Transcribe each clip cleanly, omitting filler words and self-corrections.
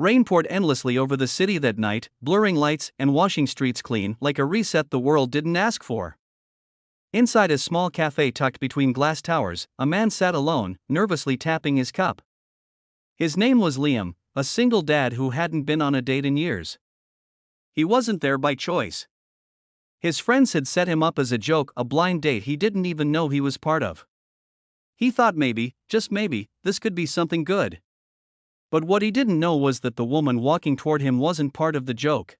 Rain poured endlessly over the city that night, blurring lights and washing streets clean like a reset the world didn't ask for. Inside a small cafe tucked between glass towers, a man sat alone, nervously tapping his cup. His name was Liam, a single dad who hadn't been on a date in years. He wasn't there by choice. His friends had set him up as a joke, a blind date he didn't even know he was part of. He thought maybe, just maybe, this could be something good. But what he didn't know was that the woman walking toward him wasn't part of the joke.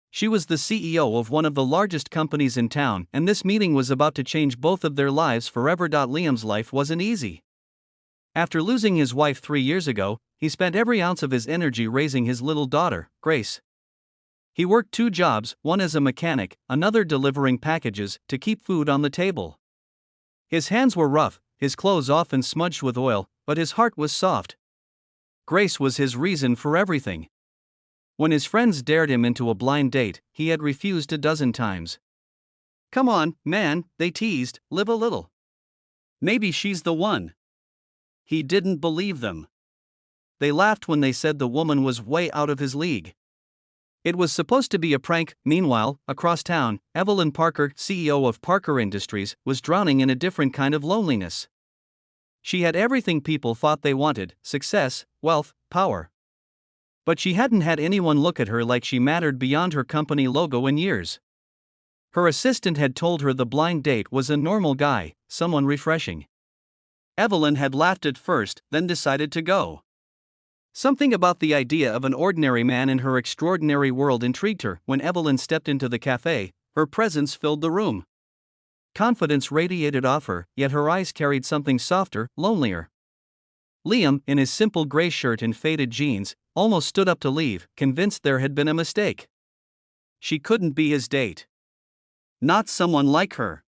She was the CEO of one of the largest companies in town, and this meeting was about to change both of their lives forever. Liam's life wasn't easy. After losing his wife 3 years ago, he spent every ounce of his energy raising his little daughter, Grace. He worked 2 jobs, one as a mechanic, another delivering packages, to keep food on the table. His hands were rough, his clothes often smudged with oil, but his heart was soft. Grace was his reason for everything. When his friends dared him into a blind date, he had refused a dozen times. "Come on, man," they teased, "live a little. Maybe she's the one." He didn't believe them. They laughed when they said the woman was way out of his league. It was supposed to be a prank. Meanwhile, across town, Evelyn Parker, CEO of Parker Industries, was drowning in a different kind of loneliness. She had everything people thought they wanted: success, wealth, power. But she hadn't had anyone look at her like she mattered beyond her company logo in years. Her assistant had told her the blind date was a normal guy, someone refreshing. Evelyn had laughed at first, then decided to go. Something about the idea of an ordinary man in her extraordinary world intrigued her. When Evelyn stepped into the cafe, her presence filled the room. Confidence radiated off her, yet her eyes carried something softer, lonelier. Liam, in his simple gray shirt and faded jeans, almost stood up to leave, convinced there had been a mistake. She couldn't be his date. Not someone like her.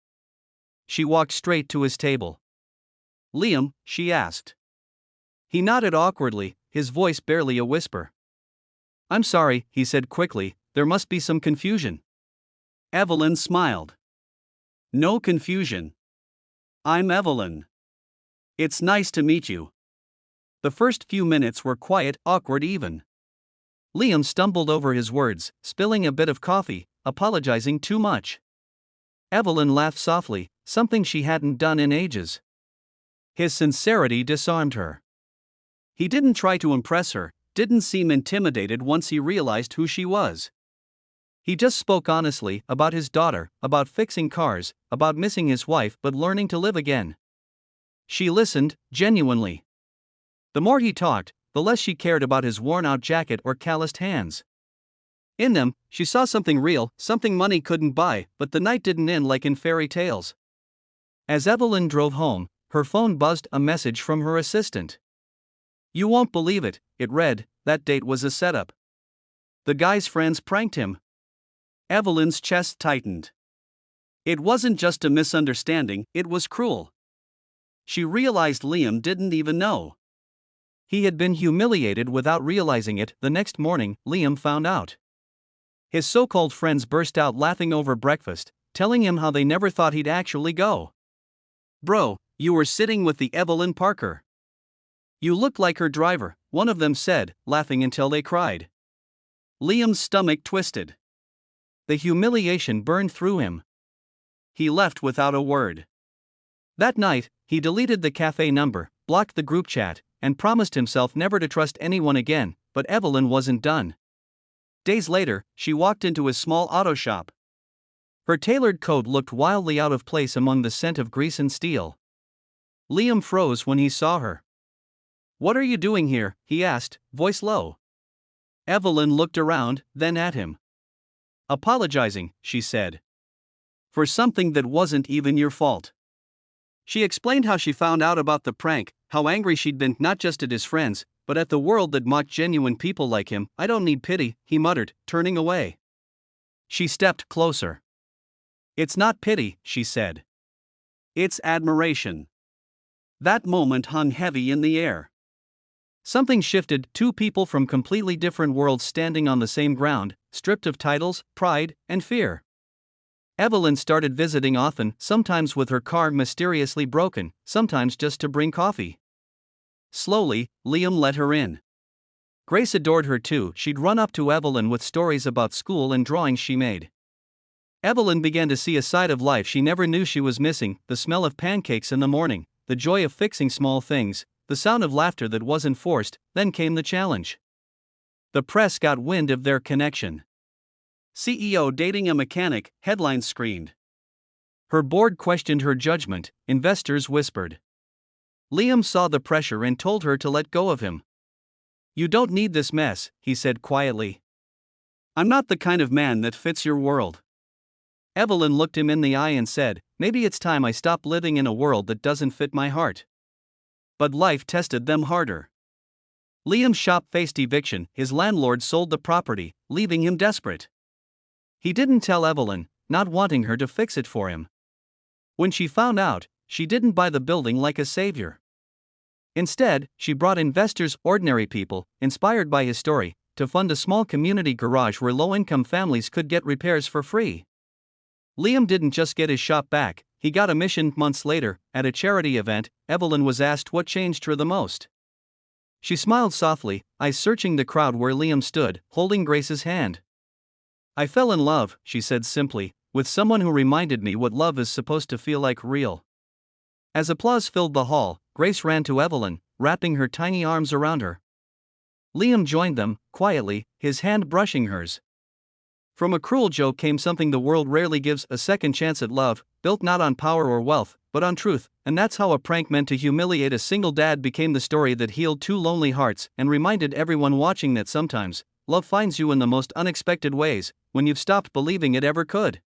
She walked straight to his table. "Liam?" she asked. He nodded awkwardly, his voice barely a whisper. "I'm sorry," he said quickly, "there must be some confusion." Evelyn smiled. "No confusion. I'm Evelyn. It's nice to meet you." The first few minutes were quiet, awkward even. Liam stumbled over his words, spilling a bit of coffee, apologizing too much. Evelyn laughed softly, something she hadn't done in ages. His sincerity disarmed her. He didn't try to impress her, didn't seem intimidated once he realized who she was. He just spoke honestly about his daughter, about fixing cars, about missing his wife but learning to live again. She listened, genuinely. The more he talked, the less she cared about his worn-out jacket or calloused hands. In them, she saw something real, something money couldn't buy, but the night didn't end like in fairy tales. As Evelyn drove home, her phone buzzed, a message from her assistant. "You won't believe it," it read, "that date was a setup. The guy's friends pranked him." Evelyn's chest tightened. It wasn't just a misunderstanding, it was cruel. She realized Liam didn't even know. He had been humiliated without realizing it. The next morning, Liam found out. His so-called friends burst out laughing over breakfast, telling him how they never thought he'd actually go. "Bro, you were sitting with the Evelyn Parker. You looked like her driver," one of them said, laughing until they cried. Liam's stomach twisted. The humiliation burned through him. He left without a word. That night, he deleted the cafe number, blocked the group chat, and promised himself never to trust anyone again. But Evelyn wasn't done. Days later, she walked into his small auto shop. Her tailored coat looked wildly out of place among the scent of grease and steel. Liam froze when he saw her. "What are you doing here?" he asked, voice low. Evelyn looked around, then at him. "Apologizing," she said. "For something that wasn't even your fault." She explained how she found out about the prank, how angry she'd been not just at his friends, but at the world that mocked genuine people like him. "I don't need pity," he muttered, turning away. She stepped closer. "It's not pity," she said. "It's admiration." That moment hung heavy in the air. Something shifted, 2 people from completely different worlds standing on the same ground, stripped of titles, pride, and fear. Evelyn started visiting often, sometimes with her car mysteriously broken, sometimes just to bring coffee. Slowly, Liam let her in. Grace adored her too. She'd run up to Evelyn with stories about school and drawings she made. Evelyn began to see a side of life she never knew she was missing: the smell of pancakes in the morning, the joy of fixing small things, the sound of laughter that wasn't forced. Then came the challenge. The press got wind of their connection. CEO dating a mechanic, headlines screamed. Her board questioned her judgment, investors whispered. Liam saw the pressure and told her to let go of him. "You don't need this mess," he said quietly. "I'm not the kind of man that fits your world." Evelyn looked him in the eye and said, "Maybe it's time I stop living in a world that doesn't fit my heart." But life tested them harder. Liam's shop faced eviction. His landlord sold the property, leaving him desperate. He didn't tell Evelyn, not wanting her to fix it for him. When she found out, she didn't buy the building like a savior. Instead, she brought investors, ordinary people, inspired by his story, to fund a small community garage where low-income families could get repairs for free. Liam didn't just get his shop back, he got a mission. Months later, at a charity event, Evelyn was asked what changed her the most. She smiled softly, eyes searching the crowd where Liam stood, holding Grace's hand. "I fell in love," she said simply, "with someone who reminded me what love is supposed to feel like, real." As applause filled the hall, Grace ran to Evelyn, wrapping her tiny arms around her. Liam joined them, quietly, his hand brushing hers. From a cruel joke came something the world rarely gives: a second chance at love, built not on power or wealth, but on truth. And that's how a prank meant to humiliate a single dad became the story that healed two lonely hearts and reminded everyone watching that sometimes, love finds you in the most unexpected ways, when you've stopped believing it ever could.